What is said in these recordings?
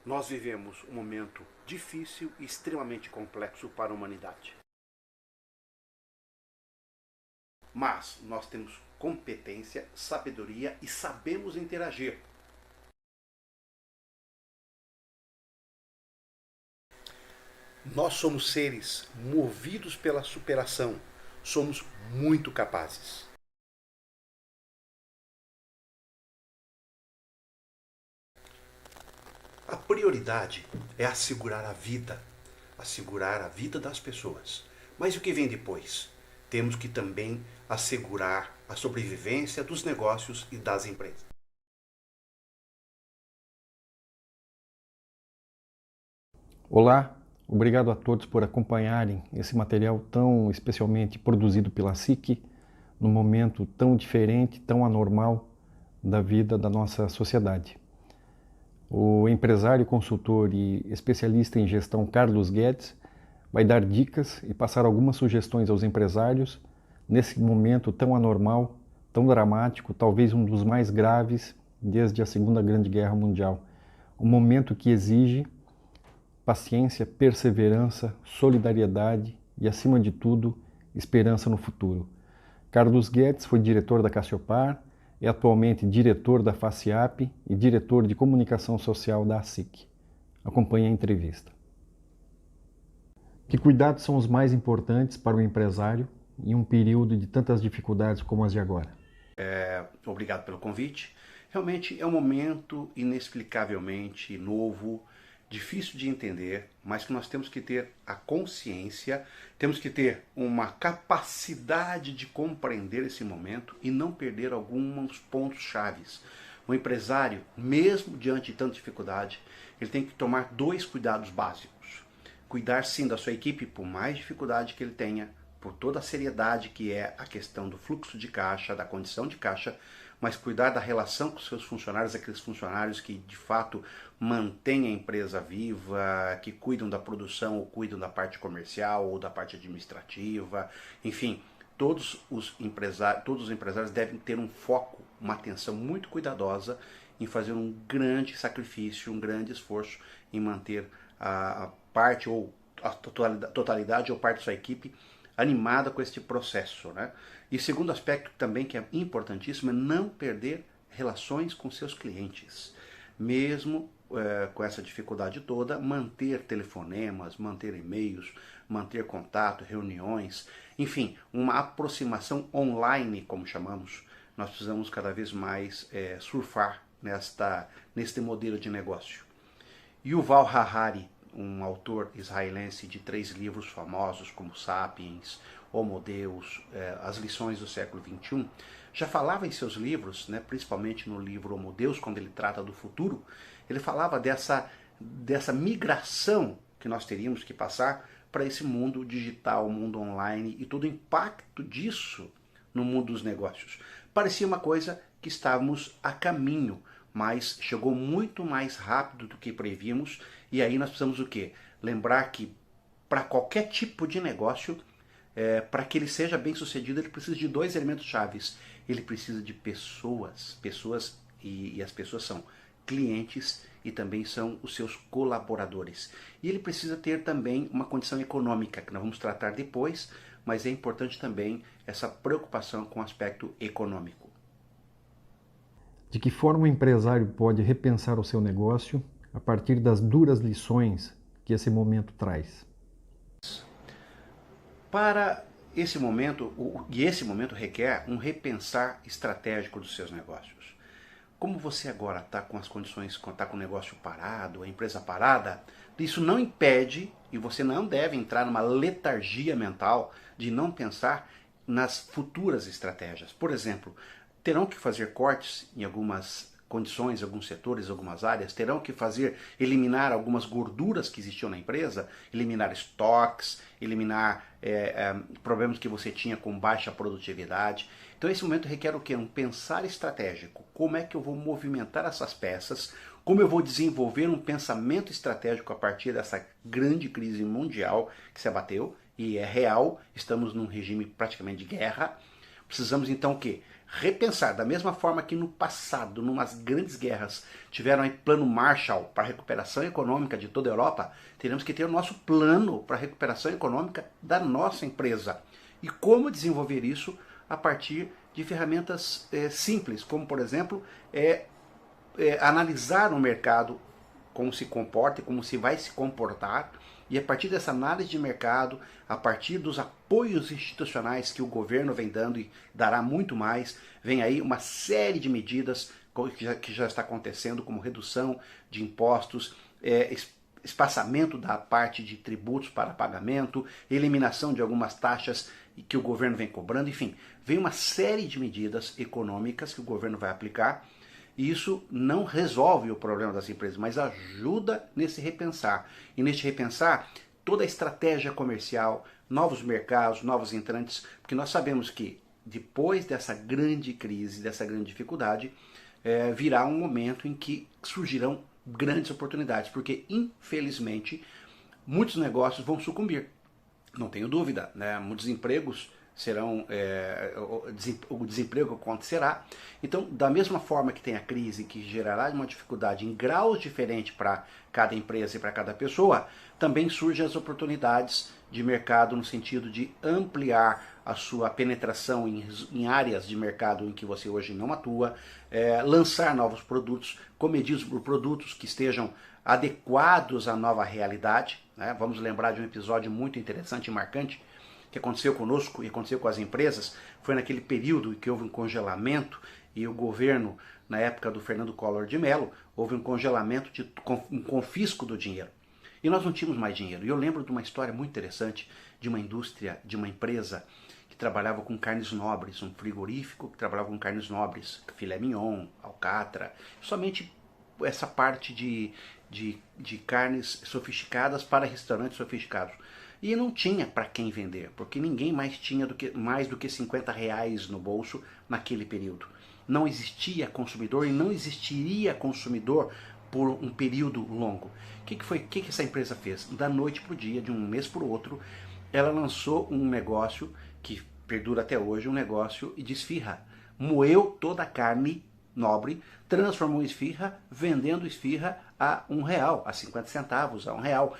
Nós vivemos um momento difícil e extremamente complexo para a humanidade. Mas nós temos competência, sabedoria e sabemos interagir. Nós somos seres movidos pela superação. Somos muito capazes. A prioridade é assegurar a vida das pessoas. Mas o que vem depois? Temos que também assegurar a sobrevivência dos negócios e das empresas. Olá, obrigado a todos por acompanharem esse material tão especialmente produzido pela SIC, num momento tão diferente, tão anormal da vida da nossa sociedade. O empresário, consultor e especialista em gestão Carlos Guedes vai dar dicas e passar algumas sugestões aos empresários nesse momento tão anormal, tão dramático, talvez um dos mais graves desde a Segunda Grande Guerra Mundial. Um momento que exige paciência, perseverança, solidariedade e, acima de tudo, esperança no futuro. Carlos Guedes foi diretor da Cassiopar, é atualmente diretor da FACIAP e diretor de comunicação social da ASIC. Acompanhe a entrevista. Que cuidados são os mais importantes para o empresário em um período de tantas dificuldades como as de agora? Obrigado pelo convite. Realmente é um momento inexplicavelmente novo, difícil de entender, mas que nós temos que ter a consciência, temos que ter uma capacidade de compreender esse momento e não perder alguns pontos chaves. O empresário, mesmo diante de tanta dificuldade, ele tem que tomar dois cuidados básicos. Cuidar sim da sua equipe, por mais dificuldade que ele tenha, por toda a seriedade que é a questão do fluxo de caixa, da condição de caixa, mas cuidar da relação com seus funcionários, aqueles funcionários que de fato mantêm a empresa viva, que cuidam da produção ou cuidam da parte comercial ou da parte administrativa, enfim, todos os empresários devem ter um foco, uma atenção muito cuidadosa em fazer um grande sacrifício, um grande esforço em manter a parte ou a totalidade ou parte da sua equipe animada com este processo, né? E segundo aspecto também que é importantíssimo é não perder relações com seus clientes. Mesmo com essa dificuldade toda, manter telefonemas, manter e-mails, manter contato, reuniões, enfim, uma aproximação online, como chamamos. Nós precisamos cada vez mais surfar neste modelo de negócio. Yuval Harari, um autor israelense de 3 livros famosos como Sapiens, Homo Deus, As Lições do Século XXI, já falava em seus livros, né, principalmente no livro Homo Deus, quando ele trata do futuro, ele falava dessa migração que nós teríamos que passar para esse mundo digital, mundo online e todo o impacto disso no mundo dos negócios. Parecia uma coisa que estávamos a caminho, mas chegou muito mais rápido do que prevíamos, e aí nós precisamos o quê? Lembrar que para qualquer tipo de negócio, para que ele seja bem sucedido, ele precisa de 2 elementos chaves. Ele precisa de pessoas, e as pessoas são clientes e também são os seus colaboradores. E ele precisa ter também uma condição econômica, que nós vamos tratar depois, mas é importante também essa preocupação com o aspecto econômico. De que forma o empresário pode repensar o seu negócio a partir das duras lições que esse momento traz? Para esse momento, e esse momento requer um repensar estratégico dos seus negócios. Como você agora está com as condições, está com o negócio parado, a empresa parada, isso não impede, e você não deve entrar numa letargia mental de não pensar nas futuras estratégias. Por exemplo, terão que fazer cortes em algumas condições, alguns setores, algumas áreas, terão que eliminar algumas gorduras que existiam na empresa, eliminar estoques, eliminar problemas que você tinha com baixa produtividade. Então esse momento requer o quê? Um pensar estratégico. Como é que eu vou movimentar essas peças? Como eu vou desenvolver um pensamento estratégico a partir dessa grande crise mundial que se abateu, e é real, estamos num regime praticamente de guerra. Precisamos então o quê? repensar, da mesma forma que no passado, numas grandes guerras, tiveram aí plano Marshall para a recuperação econômica de toda a Europa, teremos que ter o nosso plano para a recuperação econômica da nossa empresa. E como desenvolver isso a partir de ferramentas simples, como por exemplo, analisar o mercado, como se comporta e como se vai se comportar, e a partir dessa análise de mercado, a partir dos apoios institucionais que o governo vem dando e dará muito mais, vem aí uma série de medidas que já está acontecendo, como redução de impostos, espaçamento da parte de tributos para pagamento, eliminação de algumas taxas que o governo vem cobrando, enfim, vem uma série de medidas econômicas que o governo vai aplicar. E isso não resolve o problema das empresas, mas ajuda nesse repensar. E neste repensar, toda a estratégia comercial, novos mercados, novos entrantes, porque nós sabemos que depois dessa grande crise, dessa grande dificuldade, virá um momento em que surgirão grandes oportunidades, porque infelizmente muitos negócios vão sucumbir. Não tenho dúvida, né? Muitos empregos serão, o desemprego acontecerá. Então, da mesma forma que tem a crise que gerará uma dificuldade em graus diferentes para cada empresa e para cada pessoa, também surgem as oportunidades de mercado no sentido de ampliar a sua penetração em áreas de mercado em que você hoje não atua, lançar novos produtos, comedidos por produtos que estejam adequados à nova realidade, né? Vamos lembrar de um episódio muito interessante e marcante que aconteceu conosco e aconteceu com as empresas, foi naquele período em que houve um congelamento e o governo, na época do Fernando Collor de Mello, houve um congelamento, um confisco do dinheiro. E nós não tínhamos mais dinheiro. E eu lembro de uma história muito interessante de uma indústria, de uma empresa que trabalhava com carnes nobres, um frigorífico que trabalhava com carnes nobres, filé mignon, alcatra, somente essa parte de carnes sofisticadas para restaurantes sofisticados. E não tinha para quem vender, porque ninguém mais tinha mais do que R$50 no bolso naquele período. Não existia consumidor e não existiria consumidor por um período longo. O que essa empresa fez? Da noite para o dia, de um mês para o outro, ela lançou um negócio que perdura até hoje, um negócio de esfirra. Moeu toda a carne nobre, transformou em esfirra, vendendo esfirra a R$1, a 50 centavos, a R$1.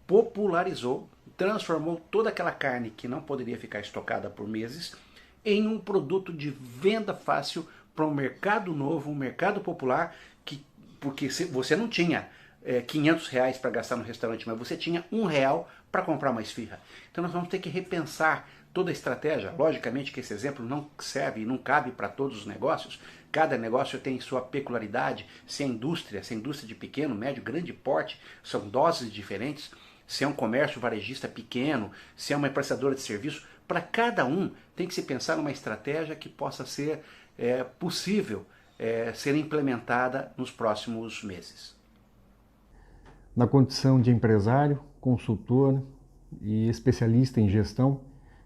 Popularizou, transformou toda aquela carne que não poderia ficar estocada por meses em um produto de venda fácil para um mercado novo, um mercado popular, porque você não tinha R$500 para gastar no restaurante, mas você tinha R$1 para comprar uma esfirra. Então nós vamos ter que repensar toda a estratégia. Logicamente que esse exemplo não serve e não cabe para todos os negócios. Cada negócio tem sua peculiaridade. Se é indústria de pequeno, médio, grande porte, são doses diferentes. Se é um comércio varejista pequeno, se é uma prestadora de serviço, para cada um tem que se pensar numa estratégia que possa ser possível ser implementada nos próximos meses. Na condição de empresário, consultor e especialista em gestão,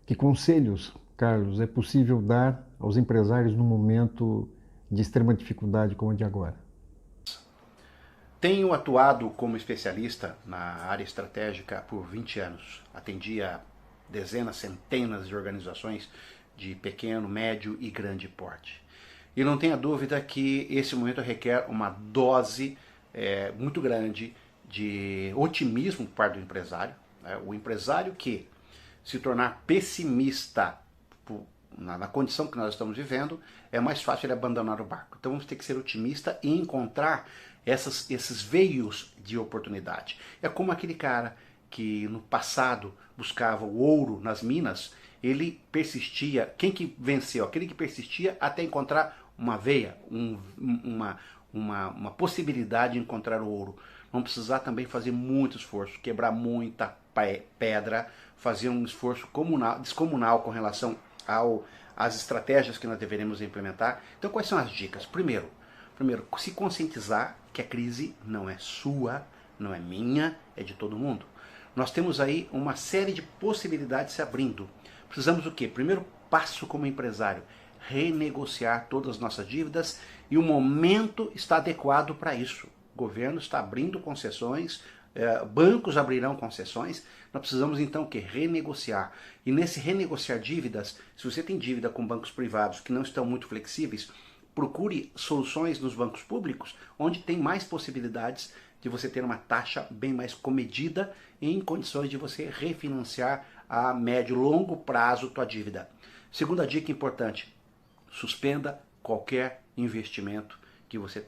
que conselhos, Carlos, é possível dar aos empresários num momento de extrema dificuldade como o de agora? Tenho atuado como especialista na área estratégica por 20 anos. Atendia dezenas, centenas de organizações de pequeno, médio e grande porte. E não tenha dúvida que esse momento requer uma dose muito grande de otimismo por parte do empresário. O empresário que se tornar pessimista na condição que nós estamos vivendo, é mais fácil ele abandonar o barco. Então vamos ter que ser otimista e encontrar esses veios de oportunidade. É como aquele cara que no passado buscava o ouro nas minas, ele persistia. Quem que venceu? Aquele que persistia até encontrar uma veia, uma possibilidade de encontrar o ouro. Vamos precisar também fazer muito esforço, quebrar muita pedra, fazer um esforço descomunal com relação às estratégias que nós deveremos implementar. Então quais são as dicas? Primeiro, se conscientizar que a crise não é sua, não é minha, é de todo mundo. Nós temos aí uma série de possibilidades se abrindo. Precisamos do quê? Primeiro passo como empresário, renegociar todas as nossas dívidas e o momento está adequado para isso. O governo está abrindo concessões, bancos abrirão concessões, nós precisamos então que renegociar. E nesse renegociar dívidas, se você tem dívida com bancos privados que não estão muito flexíveis, procure soluções nos bancos públicos, onde tem mais possibilidades de você ter uma taxa bem mais comedida e em condições de você refinanciar a médio e longo prazo tua dívida. Segunda dica importante, suspenda qualquer investimento que você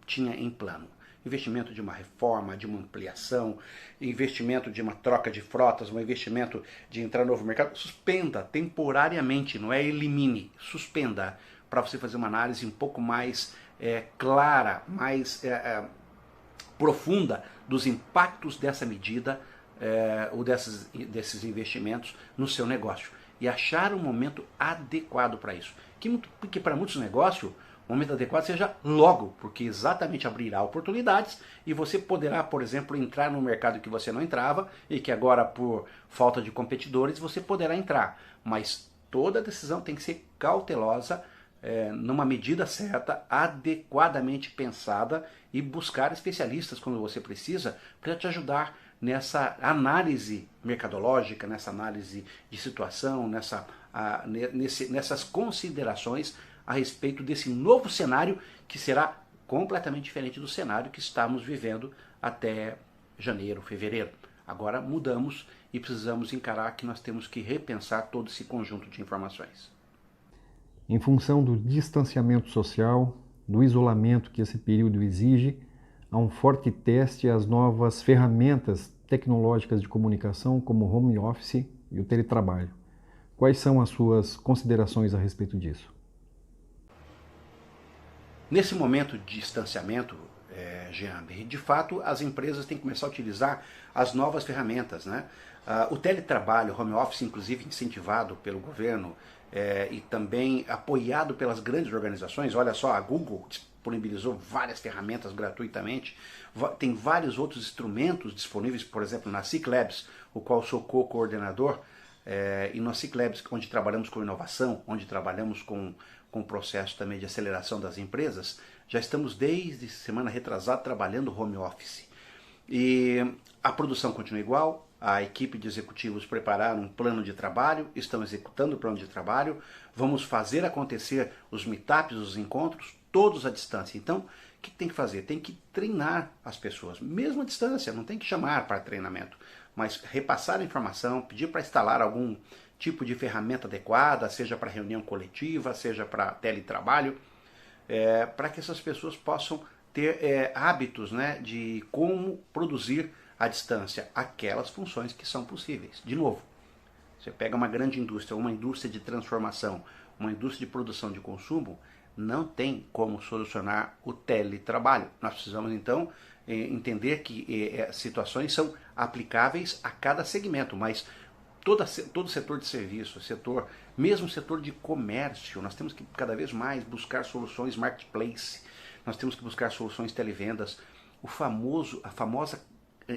tinha em plano. Investimento de uma reforma, de uma ampliação, investimento de uma troca de frotas, um investimento de entrar no novo mercado, suspenda temporariamente, não é elimine, suspenda, para você fazer uma análise um pouco mais clara, mais profunda dos impactos dessa medida ou desses investimentos no seu negócio e achar um momento adequado para isso. Que para muitos negócios o momento adequado seja logo, porque exatamente abrirá oportunidades e você poderá, por exemplo, entrar no mercado que você não entrava e que agora, por falta de competidores, você poderá entrar. Mas toda decisão tem que ser cautelosa, numa medida certa, adequadamente pensada e buscar especialistas quando você precisa para te ajudar nessa análise mercadológica, nessa análise de situação, nessas considerações a respeito desse novo cenário que será completamente diferente do cenário que estamos vivendo até janeiro, fevereiro. Agora mudamos e precisamos encarar que nós temos que repensar todo esse conjunto de informações. Em função do distanciamento social, do isolamento que esse período exige, há um forte teste às novas ferramentas tecnológicas de comunicação como o home office e o teletrabalho. Quais são as suas considerações a respeito disso? Nesse momento de distanciamento, Jean, de fato as empresas têm que começar a utilizar as novas ferramentas, né? O teletrabalho, o home office, inclusive incentivado pelo governo e também apoiado pelas grandes organizações. Olha só, a Google disponibilizou várias ferramentas gratuitamente, tem vários outros instrumentos disponíveis, por exemplo, na SIC Labs, o qual sou co-coordenador, e na SIC Labs, onde trabalhamos com inovação, onde trabalhamos com o processo também de aceleração das empresas, já estamos desde semana retrasada trabalhando home office. E a produção continua igual, a equipe de executivos prepararam um plano de trabalho, estão executando o plano de trabalho, vamos fazer acontecer os meetups, os encontros, todos à distância. Então, o que tem que fazer? Tem que treinar as pessoas, mesmo à distância, não tem que chamar para treinamento, mas repassar a informação, pedir para instalar algum tipo de ferramenta adequada, seja para reunião coletiva, seja para teletrabalho, para que essas pessoas possam ter hábitos, né, de como produzir à distância aquelas funções que são possíveis. De novo, você pega uma grande indústria, uma indústria de transformação, uma indústria de produção de consumo, não tem como solucionar o teletrabalho. Nós precisamos então entender que situações são aplicáveis a cada segmento, mas todo o setor de serviço, mesmo o setor de comércio, nós temos que cada vez mais buscar soluções marketplace, nós temos que buscar soluções televendas, a famosa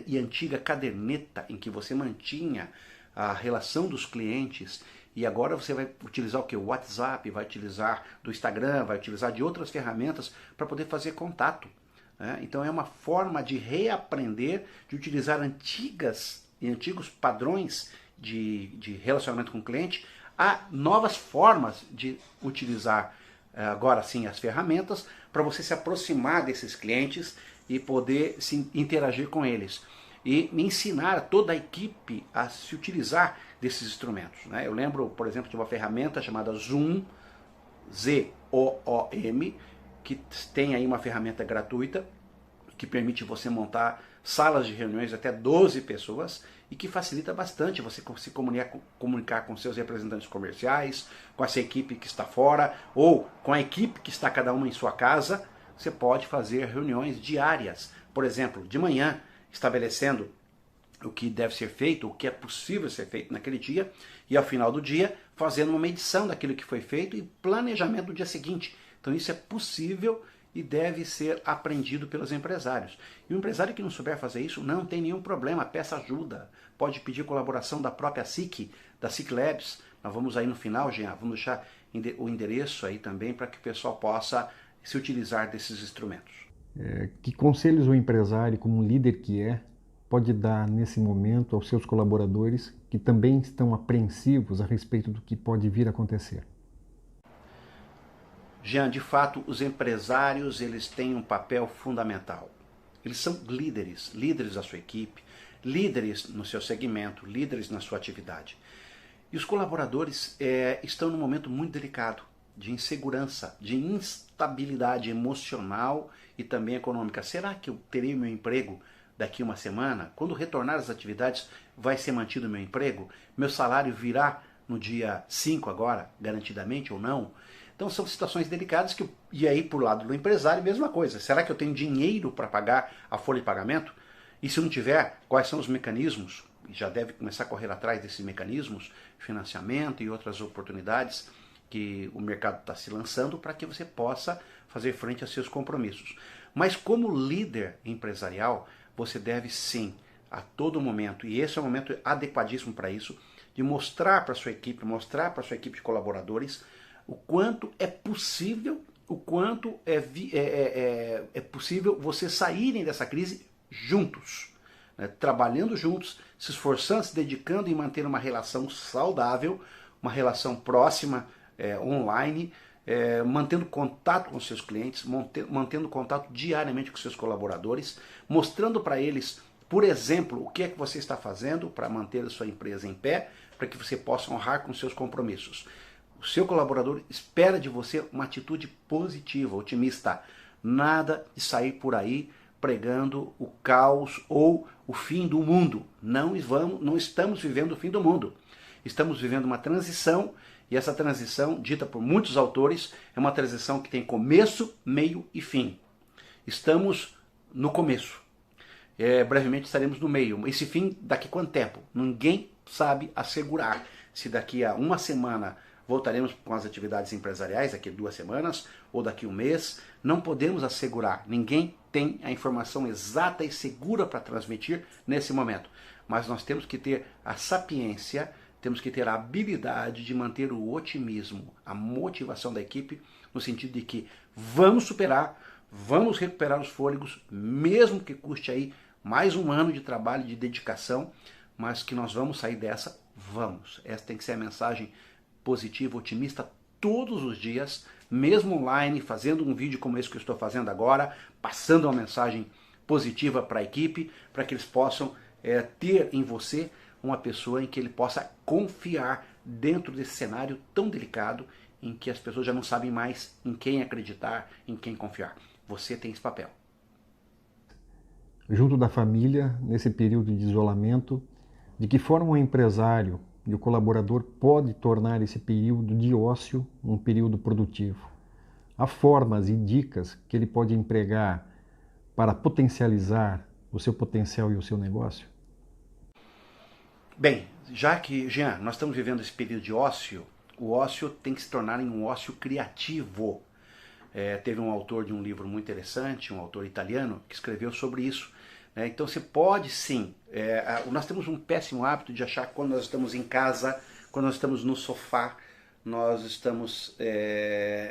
e antiga caderneta em que você mantinha a relação dos clientes e agora você vai utilizar o que? O WhatsApp, vai utilizar do Instagram, vai utilizar de outras ferramentas para poder fazer contato. Então é uma forma de reaprender, de utilizar antigos padrões de relacionamento com o cliente, há novas formas de utilizar agora sim as ferramentas para você se aproximar desses clientes e poder se interagir com eles e ensinar toda a equipe a se utilizar desses instrumentos. Eu lembro, por exemplo, de uma ferramenta chamada Zoom, Z-O-O-M, que tem aí uma ferramenta gratuita que permite você montar salas de reuniões até 12 pessoas e que facilita bastante você se comunicar com seus representantes comerciais, com essa equipe que está fora ou com a equipe que está cada uma em sua casa. Você pode fazer reuniões diárias, por exemplo, de manhã, estabelecendo o que deve ser feito, o que é possível ser feito naquele dia, e ao final do dia fazendo uma medição daquilo que foi feito e planejamento do dia seguinte. Então isso é possível e deve ser aprendido pelos empresários. E o empresário que não souber fazer isso não tem nenhum problema, peça ajuda. Pode pedir colaboração da própria SIC, da SIC Labs. Nós vamos aí no final, Jean, vamos deixar o endereço aí também para que o pessoal possa se utilizar desses instrumentos. Que conselhos o empresário, como líder que é, pode dar nesse momento aos seus colaboradores que também estão apreensivos a respeito do que pode vir a acontecer? Jean, de fato, os empresários eles têm um papel fundamental. Eles são líderes, líderes da sua equipe, líderes no seu segmento, líderes na sua atividade. E os colaboradores estão num momento muito delicado de insegurança, de instabilidade emocional e também econômica. Será que eu terei meu emprego daqui uma semana? Quando retornar às atividades, vai ser mantido o meu emprego? Meu salário virá no dia 5 agora, garantidamente ou não? Então são situações delicadas e aí por lado do empresário, mesma coisa. Será que eu tenho dinheiro para pagar a folha de pagamento? E se não tiver, quais são os mecanismos? Já deve começar a correr atrás desses mecanismos, financiamento e outras oportunidades que o mercado está se lançando para que você possa fazer frente a seus compromissos. Mas como líder empresarial, você deve sim, a todo momento, e esse é o momento adequadíssimo para isso, de mostrar para a sua equipe, mostrar para a sua equipe de colaboradores o quanto é possível, o quanto é possível vocês saírem dessa crise juntos, né? Trabalhando juntos, se esforçando, se dedicando em manter uma relação saudável, uma relação próxima, online, mantendo contato com seus clientes, mantendo contato diariamente com seus colaboradores, mostrando para eles, por exemplo, o que é que você está fazendo para manter a sua empresa em pé, para que você possa honrar com seus compromissos. O seu colaborador espera de você uma atitude positiva, otimista. Nada de sair por aí pregando o caos ou o fim do mundo. Não estamos vivendo o fim do mundo. Estamos vivendo uma transição, e essa transição, dita por muitos autores, é uma transição que tem começo, meio e fim. Estamos no começo. Brevemente estaremos no meio. Esse fim, daqui a quanto tempo? Ninguém sabe assegurar. Se daqui a uma semana voltaremos com as atividades empresariais, daqui a 2 semanas, ou daqui a 1 mês, não podemos assegurar. Ninguém tem a informação exata e segura para transmitir nesse momento. Mas nós temos que ter a sapiência, temos que ter a habilidade de manter o otimismo, a motivação da equipe, no sentido de que vamos superar, vamos recuperar os fôlegos, mesmo que custe aí mais um ano de trabalho, de dedicação, mas que nós vamos sair dessa, vamos. Essa tem que ser a mensagem positiva, otimista, todos os dias, mesmo online, fazendo um vídeo como esse que eu estou fazendo agora, passando uma mensagem positiva para a equipe, para que eles possam ter em você uma pessoa em que ele possa confiar dentro desse cenário tão delicado, em que as pessoas já não sabem mais em quem acreditar, em quem confiar. Você tem esse papel. Junto da família, nesse período de isolamento, de que forma o empresário e o colaborador pode tornar esse período de ócio um período produtivo? Há formas e dicas que ele pode empregar para potencializar o seu potencial e o seu negócio? Bem, já que, Jean, nós estamos vivendo esse período de ócio, o ócio tem que se tornar em um ócio criativo. Teve um autor de um livro muito interessante, um autor italiano, que escreveu sobre isso. Então você pode sim, nós temos um péssimo hábito de achar que quando nós estamos em casa, quando nós estamos no sofá, nós estamos,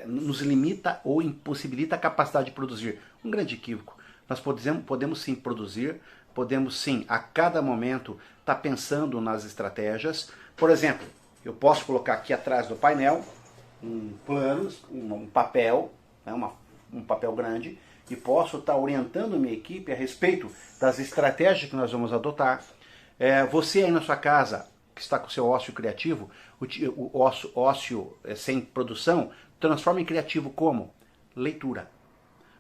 nos limita ou impossibilita a capacidade de produzir. Um grande equívoco. Nós podemos sim produzir, podemos sim a cada momento estar pensando nas estratégias. Por exemplo, eu posso colocar aqui atrás do painel um plano, um papel, um papel grande, e posso estar orientando minha equipe a respeito das estratégias que nós vamos adotar. Você aí na sua casa, que está com o seu ócio criativo, o ócio sem produção, transforma em criativo como? Leitura.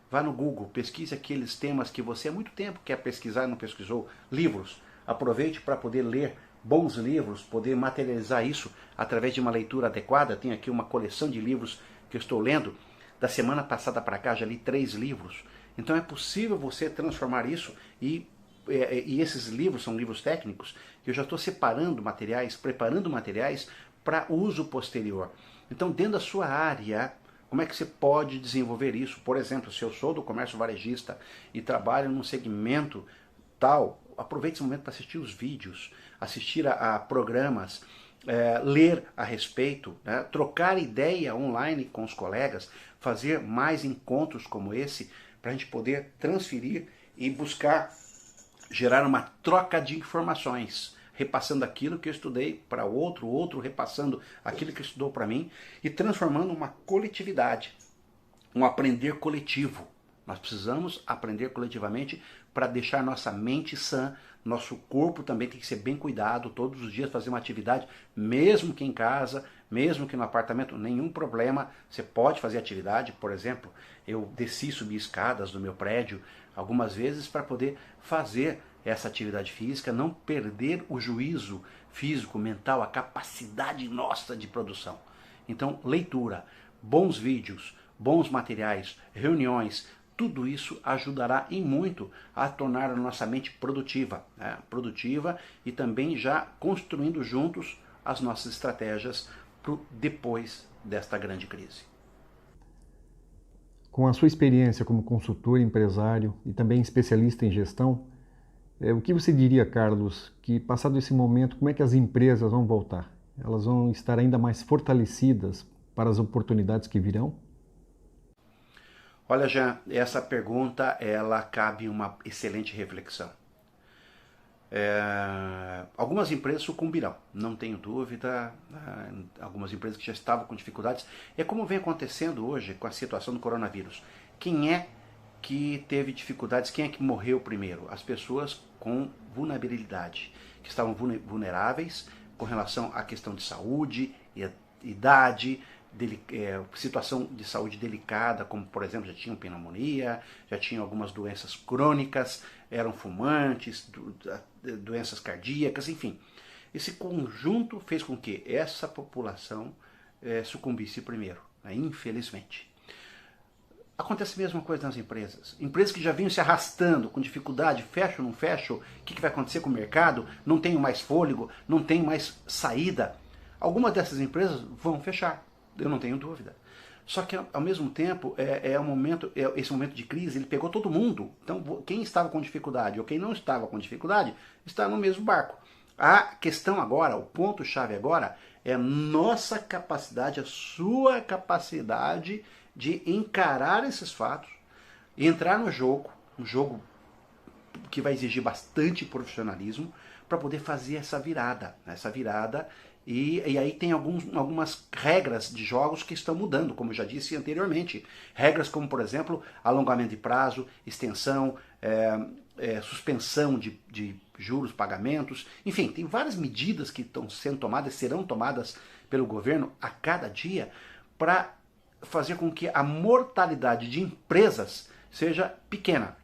Vá no Google, pesquise aqueles temas que você há muito tempo quer pesquisar e não pesquisou. Livros. Aproveite para poder ler bons livros, poder materializar isso através de uma leitura adequada. Tenho aqui uma coleção de livros que eu estou lendo. Da semana passada para cá já li 3 livros. Então é possível você transformar isso e esses livros são livros técnicos que eu já estou separando materiais, preparando materiais para uso posterior. Então dentro da sua área, como é que você pode desenvolver isso? Por exemplo, se eu sou do comércio varejista e trabalho num segmento tal, aproveite esse momento para assistir os vídeos, assistir a programas, ler a respeito, né? Trocar ideia online com os colegas, fazer mais encontros como esse, para a gente poder transferir e buscar gerar uma troca de informações, repassando aquilo que eu estudei para o outro repassando aquilo que estudou para mim e transformando uma coletividade, um aprender coletivo. Nós precisamos aprender coletivamente para deixar nossa mente sã, nosso corpo também tem que ser bem cuidado, todos os dias fazer uma atividade, mesmo que em casa, mesmo que no apartamento, nenhum problema, você pode fazer atividade. Por exemplo, eu desci e subi escadas do meu prédio algumas vezes para poder fazer essa atividade física, não perder o juízo físico, mental, a capacidade nossa de produção. Então, leitura, bons vídeos, bons materiais, reuniões, tudo isso ajudará em muito a tornar a nossa mente produtiva, né? Produtiva e também já construindo juntos as nossas estratégias para depois desta grande crise. Com a sua experiência como consultor, empresário e também especialista em gestão, o que você diria, Carlos, que passado esse momento, como é que as empresas vão voltar? Elas vão estar ainda mais fortalecidas para as oportunidades que virão? Olha, Jean, essa pergunta, ela cabe uma excelente reflexão. Algumas empresas sucumbirão, não tenho dúvida, algumas empresas que já estavam com dificuldades. É como vem acontecendo hoje com a situação do coronavírus. Quem é que teve dificuldades, quem é que morreu primeiro? As pessoas com vulnerabilidade, que estavam vulneráveis com relação à questão de saúde, idade, situação de saúde delicada, como por exemplo já tinham pneumonia, já tinham algumas doenças crônicas, eram fumantes, doenças cardíacas, enfim. Esse conjunto fez com que essa população sucumbisse primeiro, né, infelizmente. Acontece a mesma coisa nas empresas. Empresas que já vinham se arrastando com dificuldade, fecho ou não fecho, o que vai acontecer com o mercado? Não tenho mais fôlego, não tenho mais saída. Algumas dessas empresas vão fechar, eu não tenho dúvida. Só que ao mesmo tempo, esse momento de crise, ele pegou todo mundo. Então quem estava com dificuldade ou quem não estava com dificuldade, está no mesmo barco. A questão agora, o ponto-chave agora, é nossa capacidade, a sua capacidade de encarar esses fatos, entrar no jogo, um jogo que vai exigir bastante profissionalismo, para poder fazer essa virada, e aí tem algumas regras de jogos que estão mudando, como eu já disse anteriormente. Regras como, por exemplo, alongamento de prazo, extensão, suspensão de juros, pagamentos, enfim, tem várias medidas que estão sendo tomadas, serão tomadas pelo governo a cada dia, para fazer com que a mortalidade de empresas seja pequena.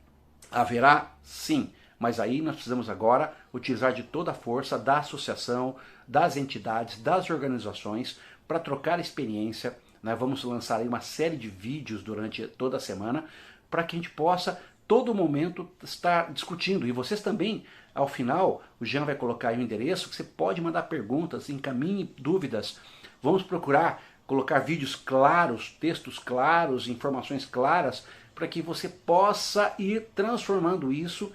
Haverá, sim, mas aí nós precisamos agora utilizar de toda a força da associação, das entidades, das organizações, para trocar experiência. Nós vamos lançar aí uma série de vídeos durante toda a semana, para que a gente possa, todo momento, estar discutindo. E vocês também, ao final, o Jean vai colocar aí o endereço, que você pode mandar perguntas, encaminhe dúvidas. Vamos procurar colocar vídeos claros, textos claros, informações claras, para que você possa ir transformando isso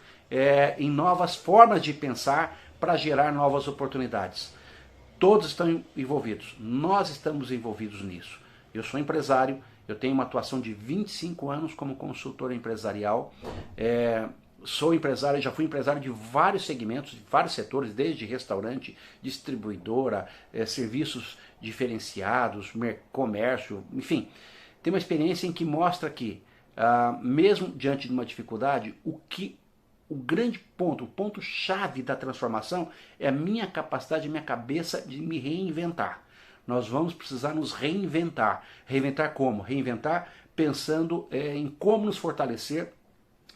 em novas formas de pensar para gerar novas oportunidades. Todos estão envolvidos, nós estamos envolvidos nisso. Eu sou empresário, eu tenho uma atuação de 25 anos como consultor empresarial, sou empresário, já fui empresário de vários segmentos, de vários setores, desde restaurante, distribuidora, serviços diferenciados, comércio, enfim. Tem uma experiência em que mostra que, mesmo diante de uma dificuldade, o grande ponto, o ponto-chave da transformação é a minha capacidade, a minha cabeça de me reinventar. Nós vamos precisar nos reinventar. Reinventar como? Reinventar pensando em como nos fortalecer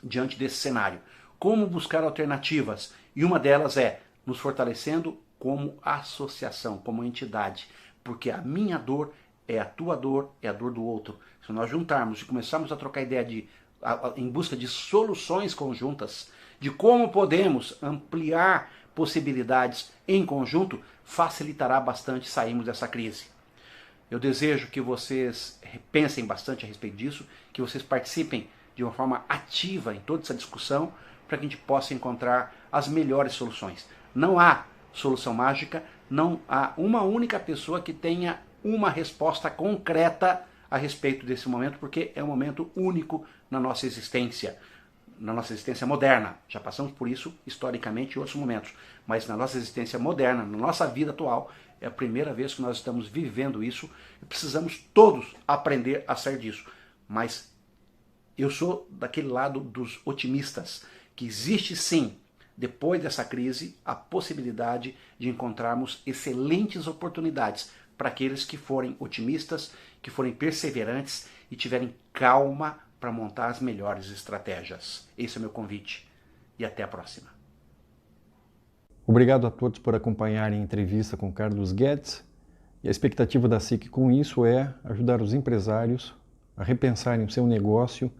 diante desse cenário. Como buscar alternativas. E uma delas é nos fortalecendo como associação, como entidade. Porque a minha dor é a tua dor, é a dor do outro. Se nós juntarmos e começarmos a trocar ideia em busca de soluções conjuntas, de como podemos ampliar possibilidades em conjunto, facilitará bastante sairmos dessa crise. Eu desejo que vocês pensem bastante a respeito disso, que vocês participem de uma forma ativa em toda essa discussão, para que a gente possa encontrar as melhores soluções. Não há solução mágica, não há uma única pessoa que tenha uma resposta concreta a respeito desse momento, porque é um momento único na nossa existência moderna. Já passamos por isso historicamente em outros momentos, mas na nossa existência moderna, na nossa vida atual, é a primeira vez que nós estamos vivendo isso e precisamos todos aprender a sair disso. Mas eu sou daquele lado dos otimistas, que existe sim, depois dessa crise, a possibilidade de encontrarmos excelentes oportunidades para aqueles que forem otimistas, que forem perseverantes e tiverem calma para montar as melhores estratégias. Esse é o meu convite e até a próxima. Obrigado a todos por acompanharem a entrevista com Carlos Guedes. E a expectativa da SIC com isso é ajudar os empresários a repensarem o seu negócio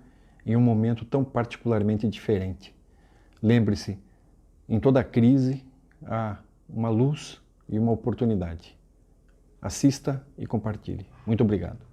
em um momento tão particularmente diferente. Lembre-se, em toda crise há uma luz e uma oportunidade. Assista e compartilhe. Muito obrigado.